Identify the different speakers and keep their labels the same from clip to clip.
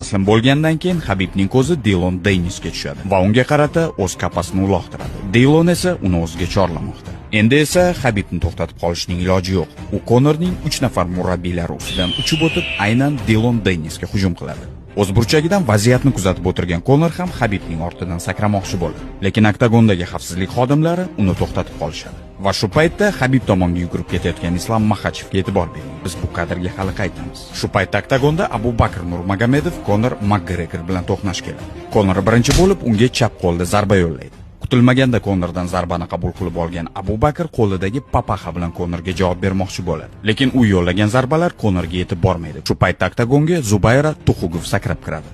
Speaker 1: taslim bo'lgandan keyin Habibning ko'zi Dilon Denisga tushadi va unga qarata o'z kapasini uloqtiradi. Dilon esa uni o'ziga chorlamoqda. Endi esa Habibni to'xtatib qolishning iloji yo'q. U Konorning 3 nafar murabbiylari ustidan uchib o'tib, aynan Dilon Denisga hujum qiladi. O'z burchagidan vaziyatni kuzatib o'tirgan Konor ham Habibning ortidan sakramoqchi bo'ladi, lekin oktagondagi xavfsizlik xodimlari uni to'xtatib qolishadi. Va shu paytda Habib tomonga yugurib ketayotgan Islom Maxachevga e'tibor bering. Biz bu kadrga hali qaytamiz. Shu paytda oktagonda Abu Bakr Nurmagomedov Konor Makgregor bilan to'qnash keladi. Konor birinchi bo'lib unga chap qo'lda zarba yo'llaydi. Kutilmaganda Konordan zarbani qabul qilib olgan Abu Bakr qo'lidagi papaxa bilan Konorga javob bermoqchi bo'ladi. Lekin u yo'llagan zarbalar Konorga yetib bormaydi. Shu paytda oktagonga Zubayra Tuxugov sakrab kiradi.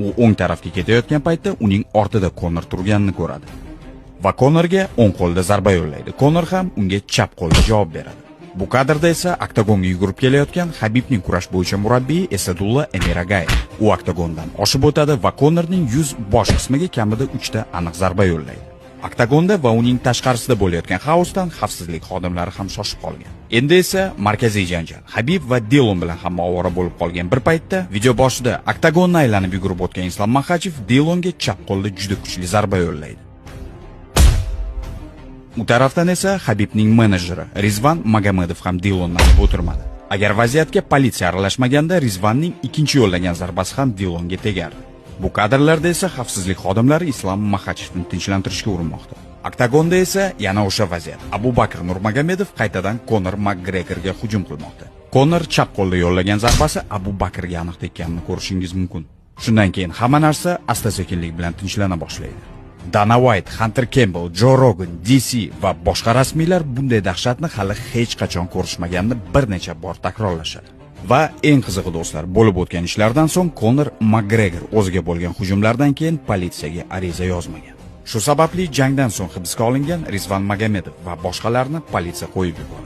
Speaker 1: U o'ng tarafga ketayotgan paytda uning ortida Konor turganini ko'radi va Konorga o'ng qo'lda zarba yo'llaydi. Konor ham unga chap qo'lda javob beradi. Bu kadrda esa oktagonga yugurib kelayotgan Habibning kurash bo'yicha murabbiyi Esadulla Emiragayev. U oktagondan oshib o'tadi va Konorning yuz bosh qismiga kamida 3 ta aniq zarba yo'llaydi. Oktagonda va uning tashqarisida bo'layotgan xaosdan xavfsizlik xodimlari ham shoshib qolgan. Endi esa markaziy janjal Habib va Dilon bilan hamma ovora bo'lib qolgan bir paytda video boshida oktagonni aylanib yugurib o'tgan Islom Maxachev Dilonga chap qo'lda juda kuchli zarba yo'llaydi. U tarafdan esa Habibning menejeri Rizvan Magomedov ham Dilonni olib o'tirmadi. Agar vaziyatga politsiya aralashmaganda Rizvanning ikkinchi yo'llagan zarbasi ham Dilonga tegardi. Bu kadrlarda esa xavfsizlik xodimlari Islom Maxachevni tinchlantirishga urinmoqda. Oktagonda esa yana o'sha vaziyat. Abu Bakr Nurmagomedov qaytadan Konor Makgregorga hujum qilmoqda. Konor chap qo'lda yo'llagan zarbasi Abu Bakrga aniq tekkanini ko'rishingiz mumkin. Shundan keyin hamma narsa asta-sekinlik bilan tinchlana boshlaydi. Dana White, Hunter Campbell, Joe Rogan, DC va boshqa rasmiylar bunday dahshatni hali hech qachon ko'rishmaganini bir necha bor takrorlashadi. Va eng qizig'i do'stlar, bo'lib o'tgan ishlardan so'ng Konor Makgregor o'ziga bo'lgan hujumlardan keyin politsiyaga ariza yozmagan. Shu sababli jangdan so'ng hibsga olingan Rizvan Magomedov va boshqalarni politsiya qo'yib yubordi.